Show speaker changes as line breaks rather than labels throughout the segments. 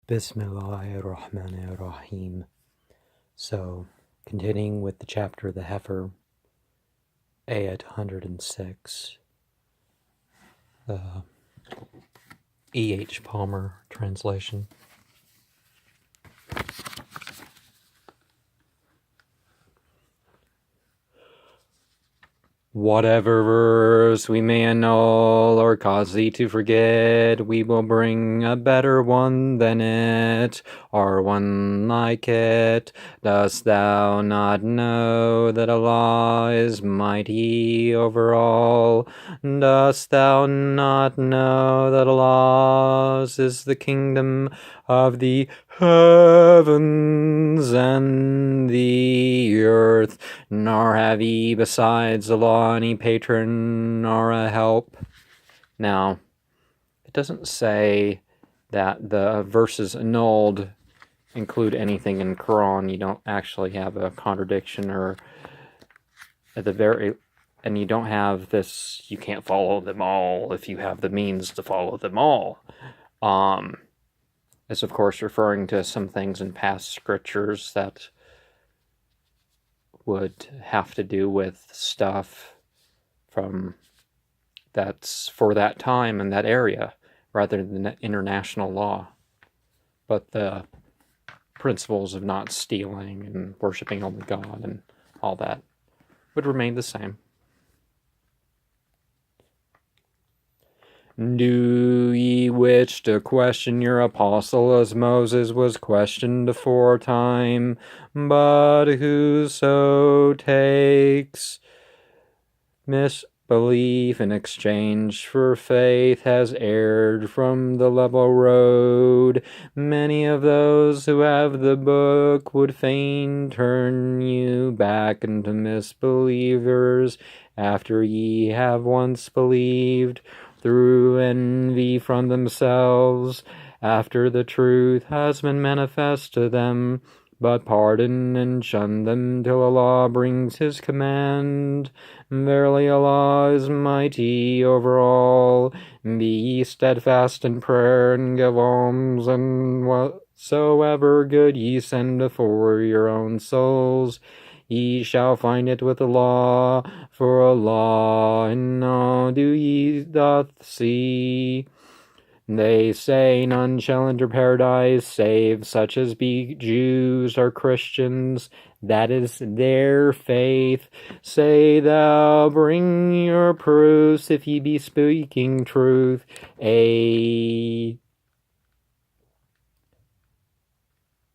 Bismillahirrahmanirrahim. So, continuing with the chapter of the Heifer, ayat 106, E.H.Palmer translation. Whatever verse we may annul or cause thee to forget, we will bring a better one than it, or one like it. Dost thou not know that Allah is mighty over all? Dost thou not know that Allah's is the kingdom of the heavens and the earth, nor have ye besides Allah any patron nor a help? Now, it doesn't say that the verses annulled include anything in Quran. You don't actually have a contradiction, or at the very, and you don't have this, you can't follow them all if you have the means to follow them all. It's of course referring to some things in past scriptures that would have to do with stuff from that's for that time and that area rather than international law. But the principles of not stealing and worshiping only God and all that would remain the same. Do ye wish to question your apostle as Moses was questioned aforetime? But whoso takes misbelief in exchange for faith has erred from the level road. Many of those who have the book would fain turn you back into misbelievers after ye have once believed, through envy from themselves, after the truth has been manifest to them. But pardon and shun them till Allah brings His command. Verily Allah is mighty over all. Be ye steadfast in prayer and give alms, and whatsoever good ye send for your own souls, ye shall find it with Allah, for Allah in all do ye doth see. They say none shall enter paradise save such as be Jews or Christians. That is their faith. Say thou, bring your proofs if ye be speaking truth.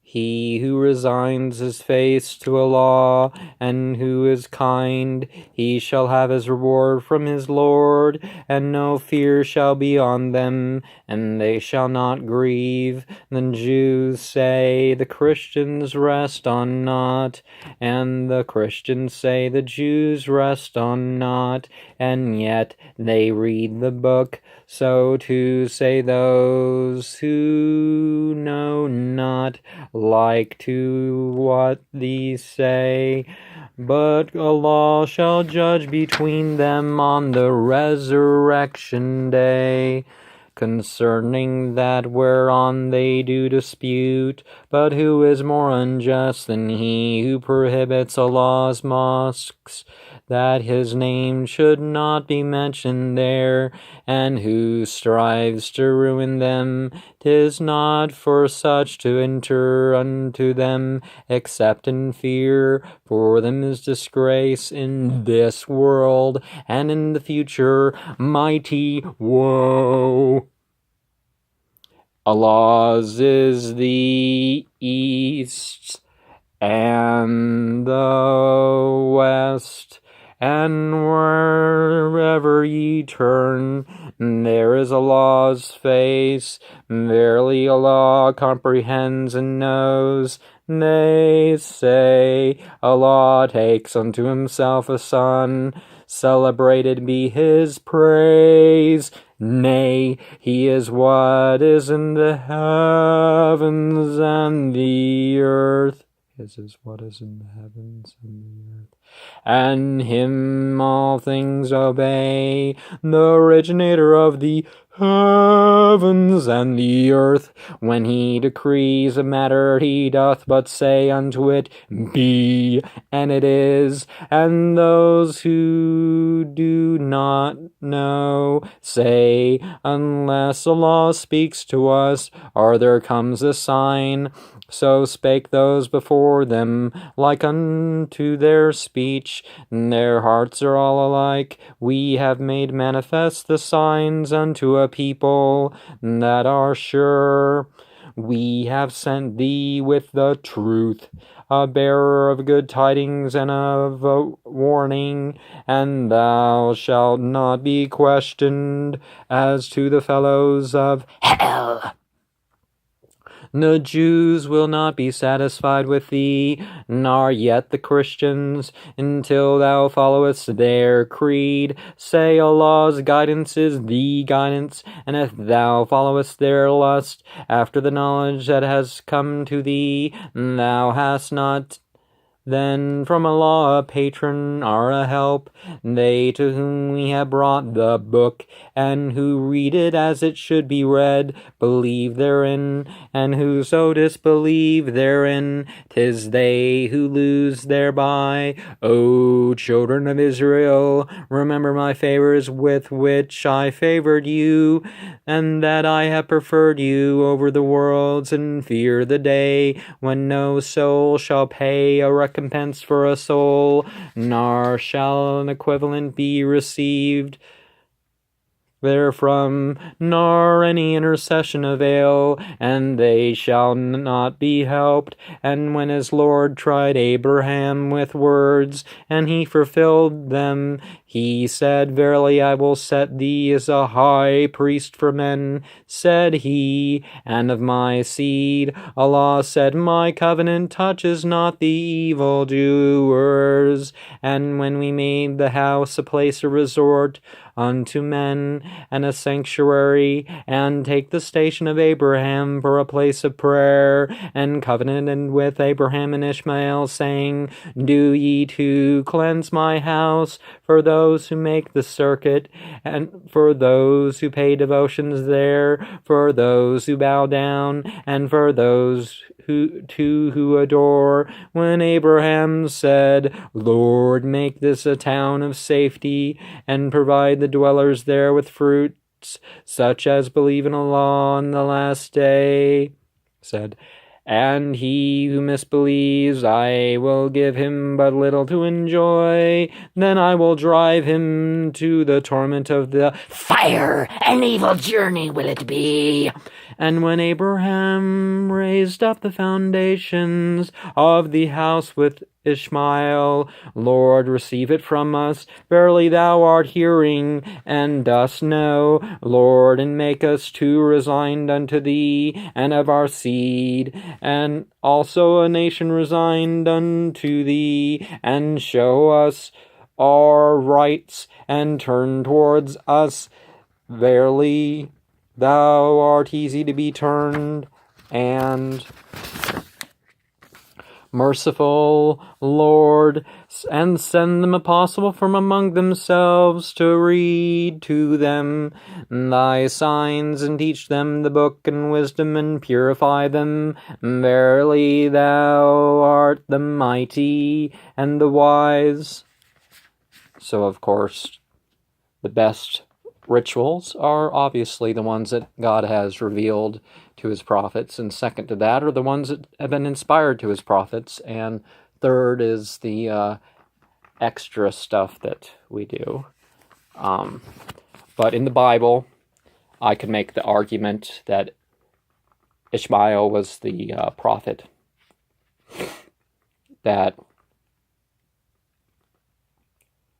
He who resigns his face to Allah, and who is kind, he shall have his reward from his Lord, and no fear shall be on them, and they shall not grieve. The Jews say the Christians rest on naught, and the Christians say the Jews rest on naught, and yet they read the book. So too say those who know not, like to what these say. But Allah shall judge between them on the resurrection day, concerning that whereon they do dispute. But who is more unjust than he who prohibits Allah's mosques, that His name should not be mentioned there, and who strives to ruin them? 'Tis not for such to enter unto them except in fear. For them is disgrace in this world, and in the future mighty woe. Allah's is the east and the west, and wherever ye turn, there is Allah's face. Verily Allah comprehends and knows. They say, Allah takes unto Himself a son, celebrated be His praise. Nay, He is what is in the heavens and the earth. His is what is in the heavens and the earth. And Him all things obey, the originator of the heavens and the earth. When he decrees a matter, he doth but say unto it, Be, and it is. And those who do not know say, Unless Allah speaks to us, or there comes a sign. So spake those before them, like unto their speech. Their hearts are all alike. We have made manifest the signs unto a people that are sure. We have sent thee with the truth, a bearer of good tidings and of a warning, and thou shalt not be questioned as to the fellows of hell. The Jews will not be satisfied with thee, nor yet the Christians, until thou followest their creed. Say Allah's guidance is the guidance, and if thou followest their lust, after the knowledge that has come to thee, thou hast not then from Allah a patron or a help, they to whom we have brought the book, and who read it as it should be read, believe therein, and whoso disbelieve therein, 'tis they who lose thereby. O children of Israel, remember my favors with which I favored you, and that I have preferred you over the worlds, and fear the day when no soul shall pay a recompense for a soul, nor shall an equivalent be received therefrom, nor any intercession avail, and they shall not be helped. And when his Lord tried Abraham with words, and he fulfilled them, he said, Verily I will set thee as a high priest for men, said he, and of my seed. Allah said, My covenant touches not the evildoers. And when we made the house a place of resort unto men, and a sanctuary, and take the station of Abraham for a place of prayer, and covenanted with Abraham and Ishmael, saying, Do ye to cleanse my house for those who make the circuit, and for those who pay devotions there, for those who bow down, and for those who adore. When Abraham said, Lord, make this a town of safety, and provide the dwellers there with fruits, such as believe in Allah on the last day, said, And he who misbelieves, I will give him but little to enjoy. Then I will drive him to the torment of the fire. An evil journey will it be. And when Abraham raised up the foundations of the house with Ishmael, Lord, receive it from us. Verily thou art hearing, and dost know, Lord, and make us too resigned unto thee, and of our seed, and also a nation resigned unto thee, and show us our rights, and turn towards us. Verily thou art easy to be turned, and merciful, Lord, and send them apostle from among themselves to read to them thy signs, and teach them the book and wisdom, and purify them. Verily thou art the mighty and the wise. So, of course, the best rituals are obviously the ones that God has revealed to his prophets, and second to that are the ones that have been inspired to his prophets, and third is the extra stuff that we do. But in the Bible, I could make the argument that Ishmael was the prophet that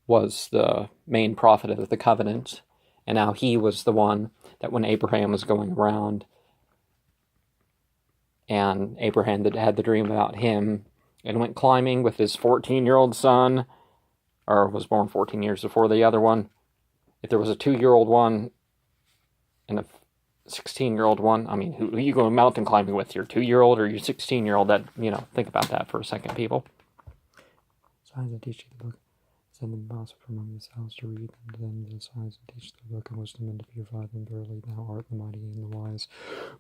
was the main prophet of the covenant, and now he was the one that when Abraham was going around, and Abraham had the dream about him, and went climbing with his 14-year-old son, or was born 14 years before the other one. If there was a 2-year-old one and a 16-year-old one, I mean, who are you going mountain climbing with? Your 2-year-old or your 16-year-old? That, think about that for a second, people. Signs of teaching the book. send them also from among yourselves to read them to them the signs and teach the book and wisdom and to purify them. Verily thou art the mighty and the wise.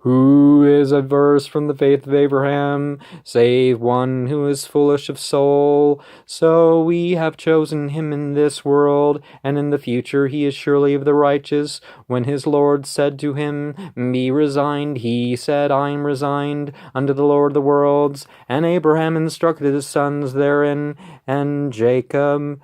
Who is averse from the faith of Abraham, save one who is foolish of soul? So we have chosen him in this world, and in the future he is surely of the righteous. When his Lord said to him, Be resigned, he said, I am resigned unto the Lord of the worlds. And Abraham instructed his sons therein, and Jacob,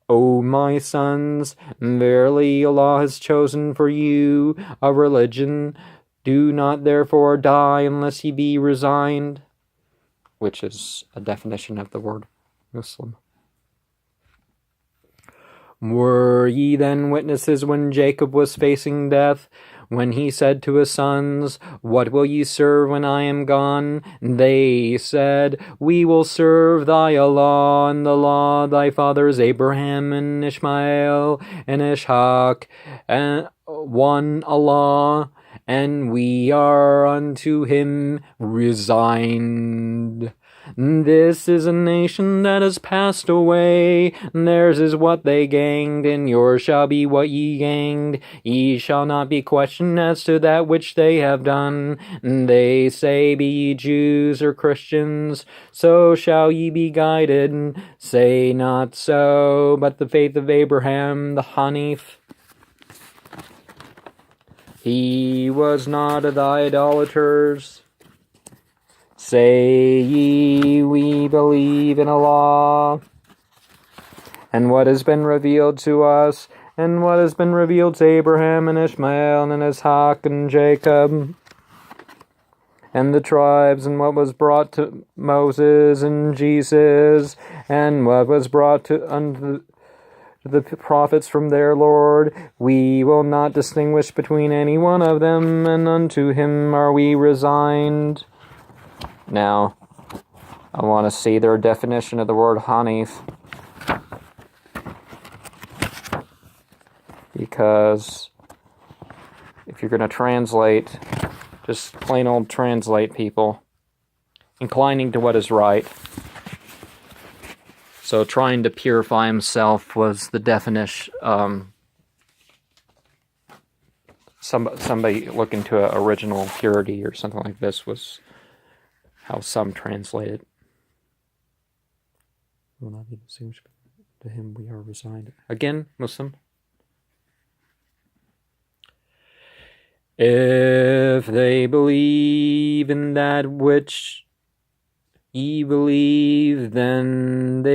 O my sons, verily Allah has chosen for you a religion. Do not therefore die unless ye be resigned, which is a definition of the word Muslim. Were ye then witnesses when Jacob was facing death, when he said to his sons, What will ye serve when I am gone? They said, We will serve thy Allah and the law of thy fathers Abraham and Ishmael and Ishaq, and one Allah, and we are unto him resigned. This is a nation that has passed away. Theirs is what they gained, and yours shall be what ye gained. Ye shall not be questioned as to that which they have done. They say, Be ye Jews or Christians, so shall ye be guided. Say not so, but the faith of Abraham, the Hanif. He was not of the idolaters. Say ye, we believe in Allah, and what has been revealed to us, and what has been revealed to Abraham and Ishmael and Ishaq and Jacob, and the tribes, and what was brought to Moses and Jesus, and what was brought to unto the prophets from their Lord. We will not distinguish between any one of them, and unto him are we resigned. Now, I want to see their definition of the word Hanif, because if you're going to translate, just plain old translate, people. Inclining to what is right. So trying to purify himself was the definition. Somebody looking to original purity or something like this was how some translate it. Will not be distinguished. To him we are resigned. Again, Muslim. If they believe in that which ye believe, then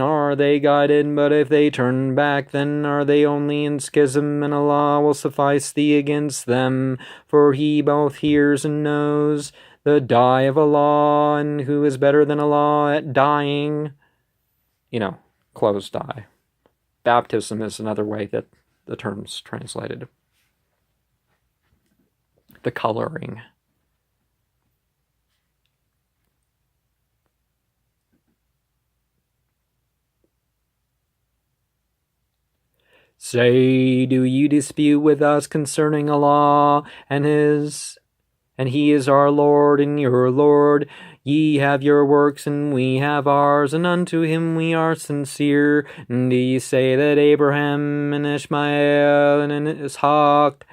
are they guided, but if they turn back, then are they only in schism, and Allah will suffice thee against them, for he both hears and knows the die of Allah, and who is better than Allah at dying? Close die. Baptism is another way that the term's translated. The coloring. Say, do you dispute with us concerning Allah, and he is our Lord and your Lord? Ye have your works, and we have ours, and unto him we are sincere. And do ye say that Abraham and Ishmael and Ishaq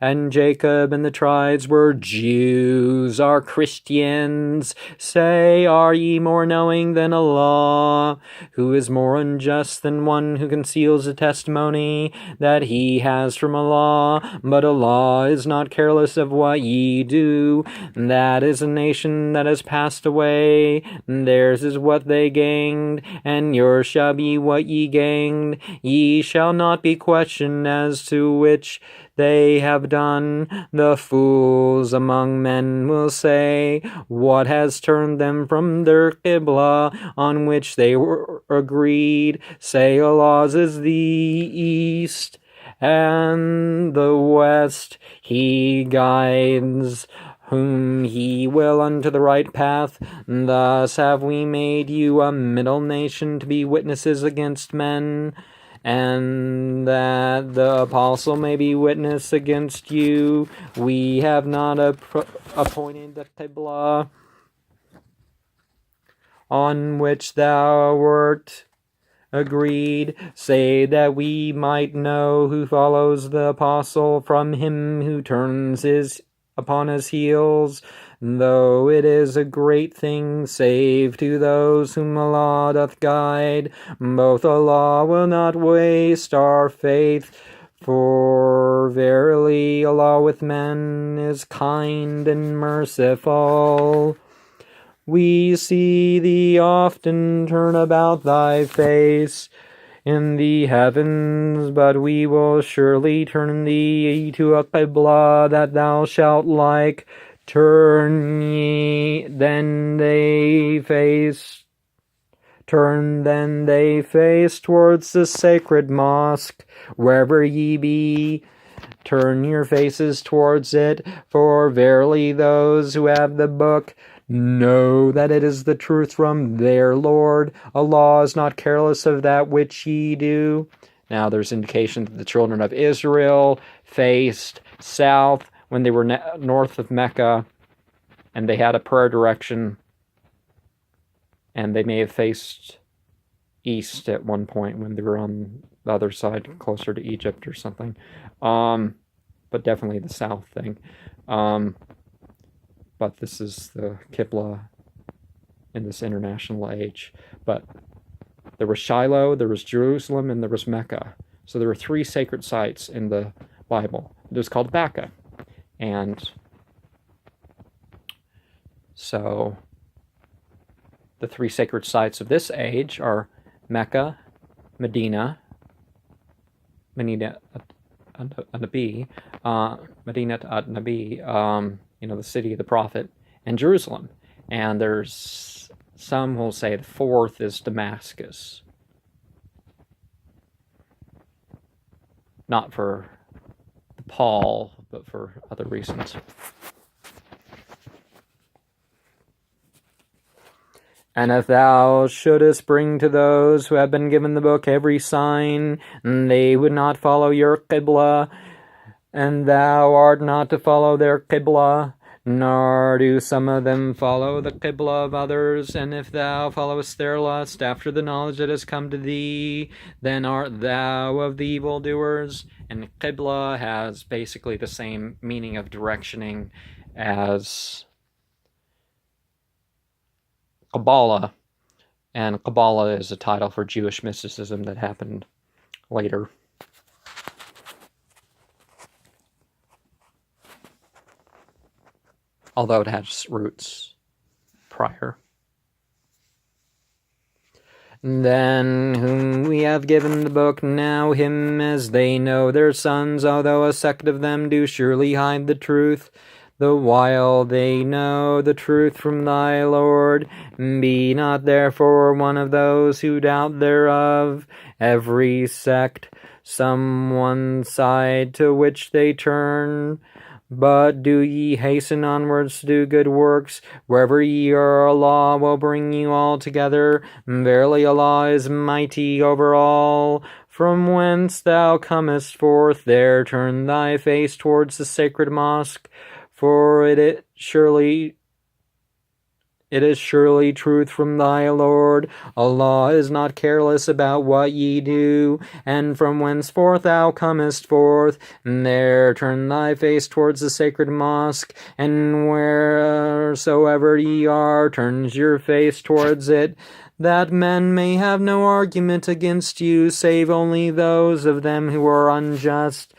and Jacob and the tribes were Jews, are Christians? Say, are ye more knowing than Allah? Who is more unjust than one who conceals a testimony that he has from Allah? But Allah is not careless of what ye do. That is a nation that has passed away. Theirs is what they gained, and yours shall be what ye gained. Ye shall not be questioned as to which they have done. The fools among men will say, What has turned them from their Qibla, on which they were agreed? Say, Allah's is the east and the west. He guides whom he will unto the right path. Thus have we made you a middle nation to be witnesses against men, and that the apostle may be witness against you. We have not appointed the Qibla on which thou wert agreed, say that we might know who follows the apostle from him who turns upon his heels, though it is a great thing, save to those whom Allah doth guide. Both Allah will not waste our faith, for verily Allah with men is kind and merciful. We see thee often turn about thy face in the heavens, but we will surely turn thee to a Qibla that thou shalt like. Turn then they face towards the sacred mosque, wherever ye be. Turn your faces towards it, for verily those who have the book know that it is the truth from their Lord. Allah is not careless of that which ye do. Now there's indication that the children of Israel faced south when they were north of Mecca, and they had a prayer direction, and they may have faced east at one point when they were on the other side, closer to Egypt or something. But definitely the south thing. But this is the Qibla in this international age. But there was Shiloh, there was Jerusalem, and there was Mecca. So there were 3 sacred sites in the Bible. It was called Bacca. And so the 3 sacred sites of this age are Mecca, Medina at-Nabi, the city of the prophet, and Jerusalem. And there's some will say the 4th is Damascus. Not for Paul, but for other reasons. And if thou shouldest bring to those who have been given the book every sign, they would not follow your Qibla, and thou art not to follow their Qibla, nor do some of them follow the Qibla of others. And if thou followest their lust after the knowledge that has come to thee, then art thou of the evildoers. And Qibla has basically the same meaning of directioning as Kabbalah, and Kabbalah is a title for Jewish mysticism that happened later. Although it has roots prior. Then whom we have given the book, now him as they know their sons, although a sect of them do surely hide the truth, the while they know the truth from thy Lord. Be not therefore one of those who doubt thereof. Every sect, some one side to which they turn. But do ye hasten onwards to do good works. Wherever ye are, Allah will bring you all together. Verily Allah is mighty over all. From whence thou comest forth, there turn thy face towards the sacred mosque. For it is surely truth from thy Lord. Allah is not careless about what ye do. And from whenceforth thou comest forth, there turn thy face towards the sacred mosque. And wheresoever ye are, turn your face towards it, that men may have no argument against you, save only those of them who are unjust.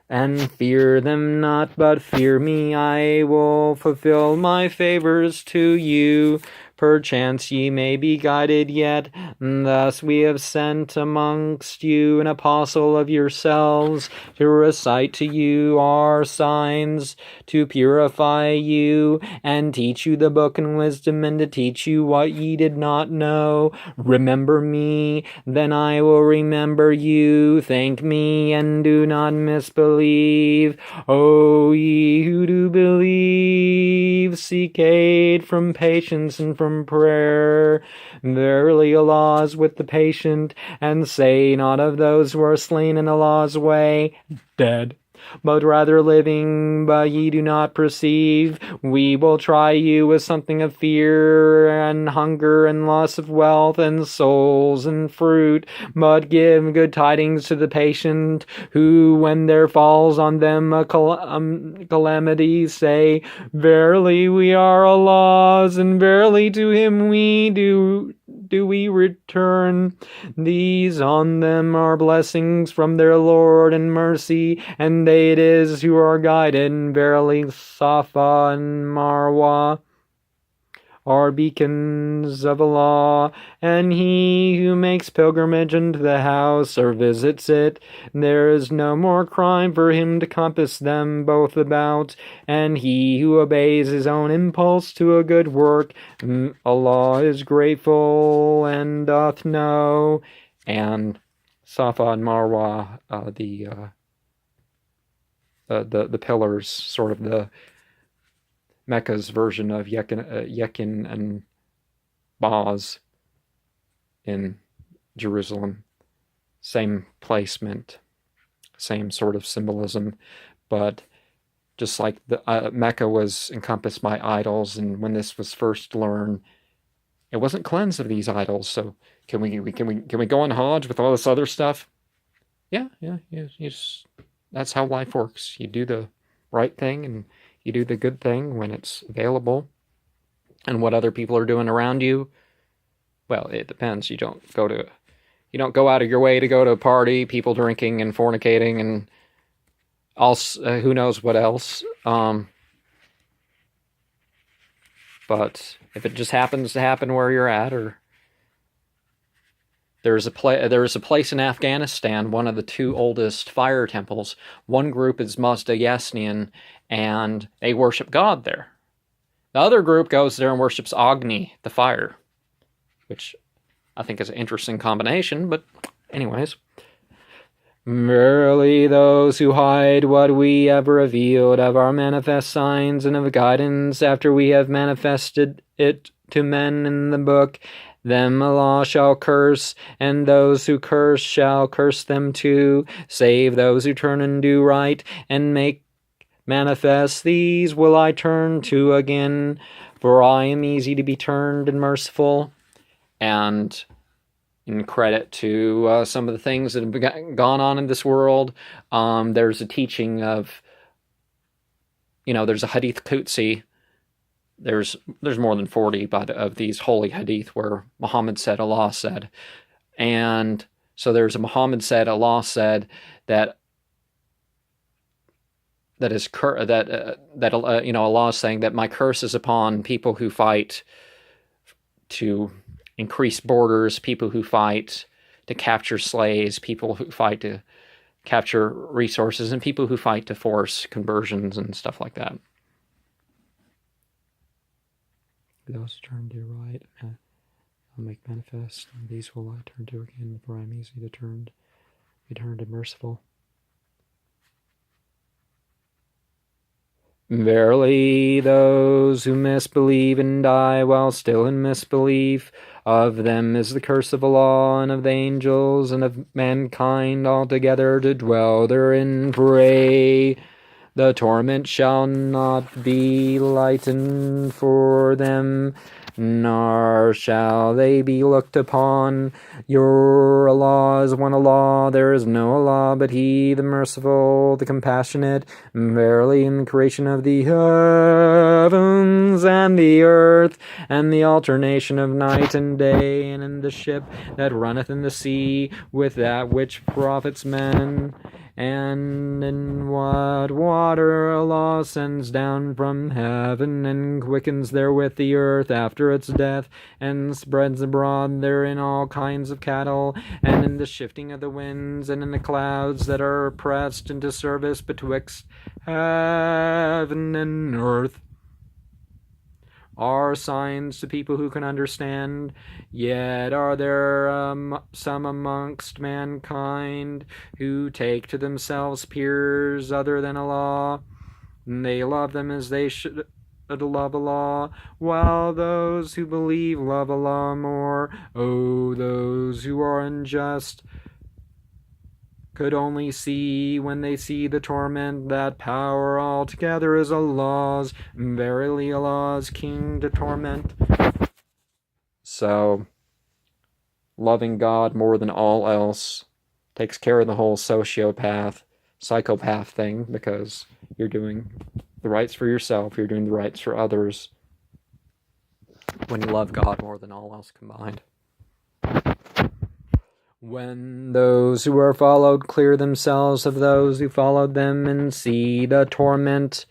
And fear them not, but fear me. I will fulfill my favors to you. Perchance ye may be guided yet. Thus we have sent amongst you an apostle of yourselves, to recite to you our signs, to purify you, and teach you the book and wisdom, and to teach you what ye did not know. Remember me, then I will remember you. Thank me, and do not misbelieve. O ye who do believe, seek aid from patience and from prayer. Verily Allah is with the patient, and say not of those who are slain in Allah's way, dead, but rather living, but ye do not perceive. We will try you with something of fear and hunger and loss of wealth and souls and fruit, but give good tidings to the patient, who, when there falls on them a calamity, say, Verily we are Allah's, and verily to him we do we return. These on them are blessings from their Lord and mercy, and they it is who are guided. Verily Safa and Marwa are beacons of Allah, and he who makes pilgrimage into the house or visits it, there is no more crime for him to compass them both about, and he who obeys his own impulse to a good work, Allah is grateful and doth know. And Safa and Marwa, the pillars, sort of the Mecca's version of Yekin and Baz in Jerusalem. Same placement, same sort of symbolism, but just like the Mecca was encompassed by idols, and when this was first learned, it wasn't cleansed of these idols. So can we go on Hajj with all this other stuff? Yeah. That's how life works. You do the right thing and you do the good thing when it's available. And what other people are doing around you, well, it depends. You don't go out of your way to go to a party, people drinking and fornicating and also who knows what else. But if it just happens to happen where you're at, or there's a place in Afghanistan, one of the two oldest fire temples. One group is Mazda Yasnian, and they worship God there. The other group goes there and worships Agni, the fire, which I think is an interesting combination, but anyways. Verily those who hide what we have revealed of our manifest signs and of guidance after we have manifested it to men in the book, them Allah shall curse, and those who curse shall curse them too, save those who turn and do right, and make manifest. These will I turn to again, for I am easy to be turned and merciful. And in credit to some of the things that have gone on in this world, there's a teaching of, there's a Hadith Qudsi. There's more than 40 of these holy hadith where Muhammad said, Allah said. And so there's a Muhammad said, Allah said that Allah is saying that my curse is upon people who fight to increase borders, people who fight to capture slaves, people who fight to capture resources, and people who fight to force conversions and stuff like that. Those turn to your right, I'll make manifest, and these will I turn to again, for I am easy to be turned and merciful. Verily, those who misbelieve and die while still in misbelief, of them is the curse of Allah and of the angels and of mankind altogether to dwell therein. Pray. The torment shall not be lightened for them, nor shall they be looked upon. Your Allah is one Allah, there is no Allah but He, the merciful, the compassionate. Verily, in the creation of the heavens and the earth, and the alternation of night and day, and in the ship that runneth in the sea, with that which profits men, and in what water Allah sends down from heaven, and quickens therewith the earth after its death, and spreads abroad therein all kinds of cattle, and in the shifting of the winds, and in the clouds that are pressed into service betwixt heaven and earth, are signs to people who can understand. Yet are there some amongst mankind who take to themselves peers other than Allah, and they love them as they should love Allah, while those who believe love Allah more. O those who are unjust, could only see when they see the torment that power altogether is Allah's. Verily Allah is king to torment. So, loving God more than all else takes care of the whole psychopath thing, because you're doing the rights for yourself, you're doing the rights for others when you love God more than all else combined. When those who are followed clear themselves of those who followed them and see the torment,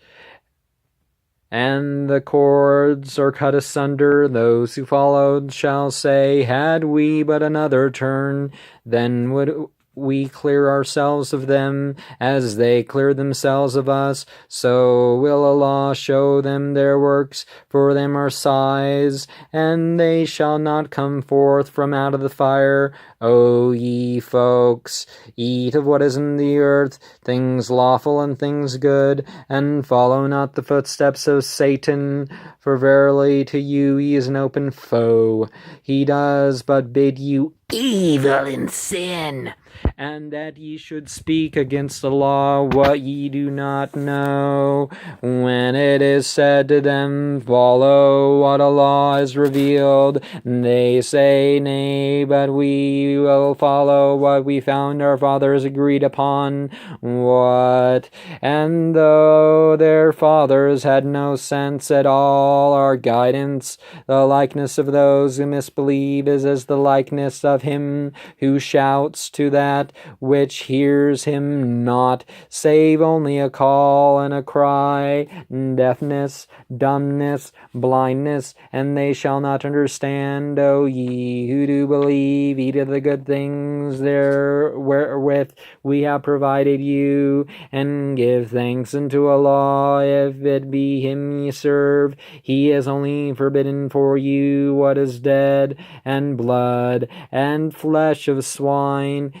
and the cords are cut asunder, those who followed shall say, had we but another turn, then would we clear ourselves of them, as they cleared themselves of us. So will Allah show them their works, for them are sighs, and they shall not come forth from out of the fire. O ye folks, eat of what is in the earth, things lawful and things good, and follow not the footsteps of Satan, for verily to you he is an open foe. He does but bid you evil and sin, and that ye should speak against the law what ye do not know. When it is said to them, follow what Allah has revealed, they say, nay, but we will follow what we found our fathers agreed upon. What? And though their fathers had no sense at all or guidance, the likeness of those who misbelieve is as the likeness of him who shouts to that which hears him not, save only a call and a cry, deafness, dumbness, blindness, and they shall not understand. O ye who do believe, eat of the good things there wherewith we have provided you, and give thanks unto Allah, if it be him ye serve. He has only forbidden for you what is dead, and blood, and flesh of swine.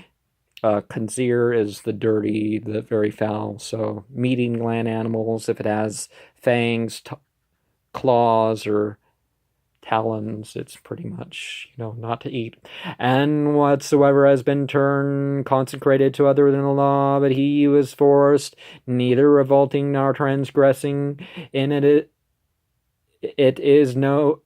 Khanzir is the dirty, the very foul. So meat-eating land animals, if it has fangs, claws, or talons, it's pretty much, not to eat. And whatsoever has been consecrated to other than Allah, but he who is forced, neither revolting nor transgressing in it is no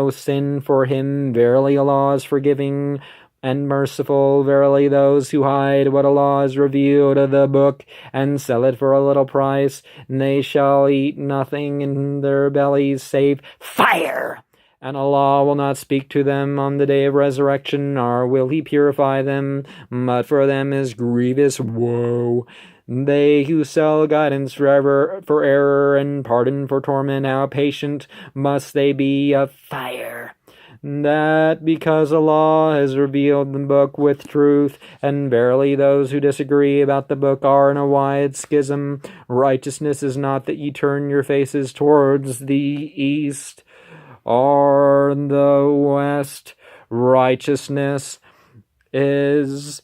sin for him. Verily Allah is forgiving and merciful. Verily those who hide what Allah has revealed of the book and sell it for a little price, they shall eat nothing in their bellies save fire. And Allah will not speak to them on the day of resurrection, nor will he purify them, but for them is grievous woe. They who sell guidance for error and pardon for torment, how patient must they be of fire. That because Allah has revealed the book with truth, and verily those who disagree about the book are in a wide schism. Righteousness is not that ye turn your faces towards the east or the west. Righteousness is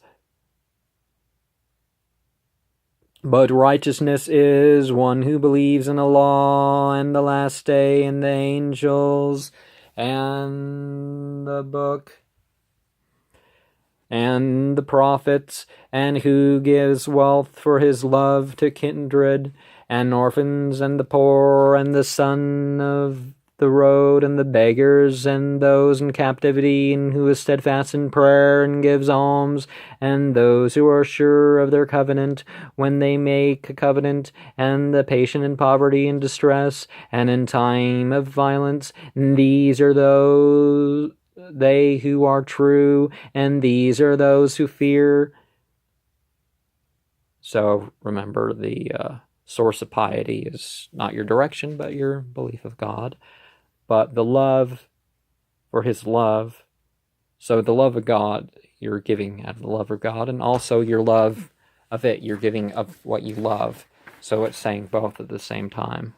one who believes in Allah and the last day and the angels and the book and the prophets, and who gives wealth for his love to kindred and orphans and the poor and the son of the road and the beggars and those in captivity, and who is steadfast in prayer and gives alms, and those who are sure of their covenant when they make a covenant, and the patient in poverty and distress and in time of violence. These are they who are true, and these are those who fear. So remember, the source of piety is not your direction, but your belief of God. But the love for his love. So the love of God, you're giving out of the love of God, and also your love of it, you're giving of what you love. So it's saying both at the same time.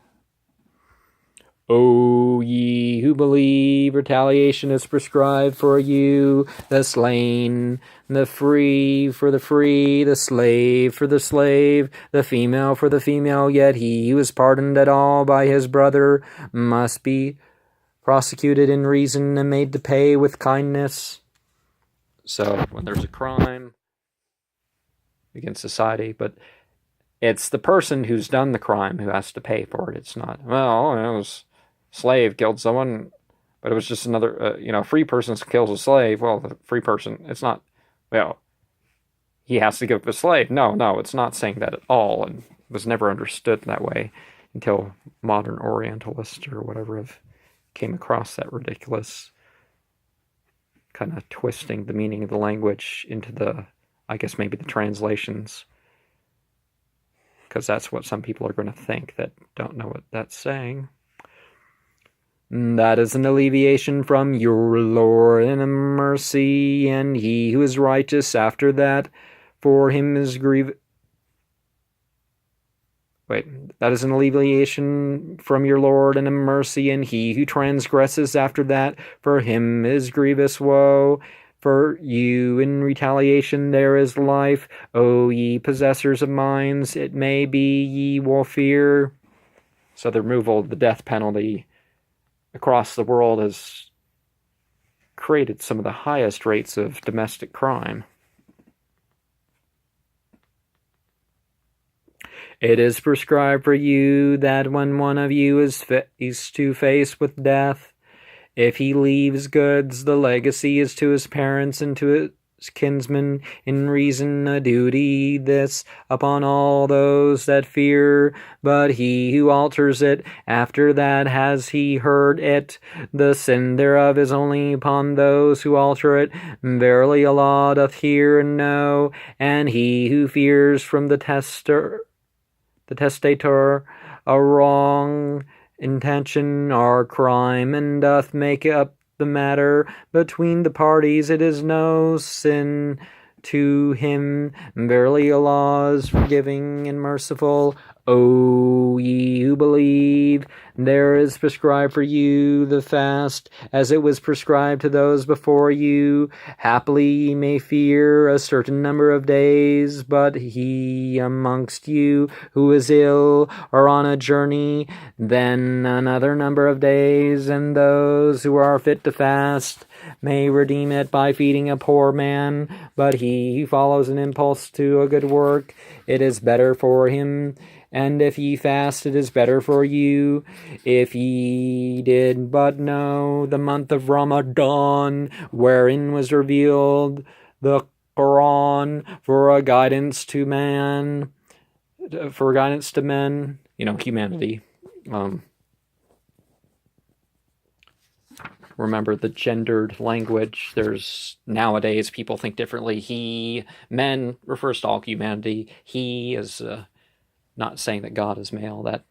O ye who believe, retaliation is prescribed for you, the slain, the free for the free, the slave for the slave, the female for the female, yet he who is pardoned at all by his brother must be prosecuted in reason and made to pay with kindness. So when there's a crime, against society, but it's the person who's done the crime who has to pay for it. It's not, well, it was a slave killed someone, but it was just another, a free person kills a slave. Well, the free person, it's not, well, he has to give up a slave. No, it's not saying that at all, and was never understood that way until modern Orientalists or whatever have came across that ridiculous kind of twisting the meaning of the language into the, I guess maybe the translations, because that's what some people are going to think that don't know what that's saying. That is an alleviation from your Lord and a mercy, and he who is righteous after that, for him is that is an alleviation from your Lord and a mercy, and he who transgresses after that, for him is grievous woe. For you in retaliation there is life, O ye possessors of minds, it may be ye will fear. So the removal of the death penalty across the world has created some of the highest rates of domestic crime. It is prescribed for you that when one of you is face to face with death, if he leaves goods, the legacy is to his parents and to his kinsmen, in reason a duty, this upon all those that fear. But he who alters it, after that has he heard it, the sin thereof is only upon those who alter it. Verily Allah doth hear and know, and he who fears from the testator a wrong intention or crime, and doth make up the matter between the parties, it is no sin to him. Verily Allah is forgiving and merciful. O ye who believe, there is prescribed for you the fast, as it was prescribed to those before you. Haply ye may fear a certain number of days, but he amongst you who is ill or on a journey, then another number of days, and those who are fit to fast may redeem it by feeding a poor man. But he who follows an impulse to a good work, it is better for him. And if ye fast, it is better for you. If ye did but know the month of Ramadan, wherein was revealed the Qoran for a guidance to man, humanity. Remember the gendered language. There's nowadays people think differently. Men refers to all humanity. He is not saying that God is male. That,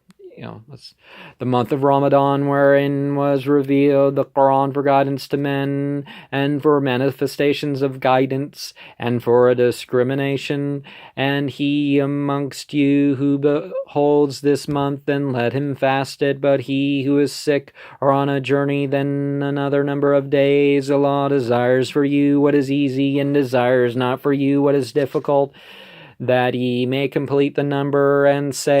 that's the month of Ramadan, wherein was revealed the Quran for guidance to men, and for manifestations of guidance, and for a discrimination. And he amongst you who beholds this month, then let him fast it. But he who is sick or on a journey, then another number of days. Allah desires for you what is easy, and desires not for you what is difficult, that ye may complete the number and say,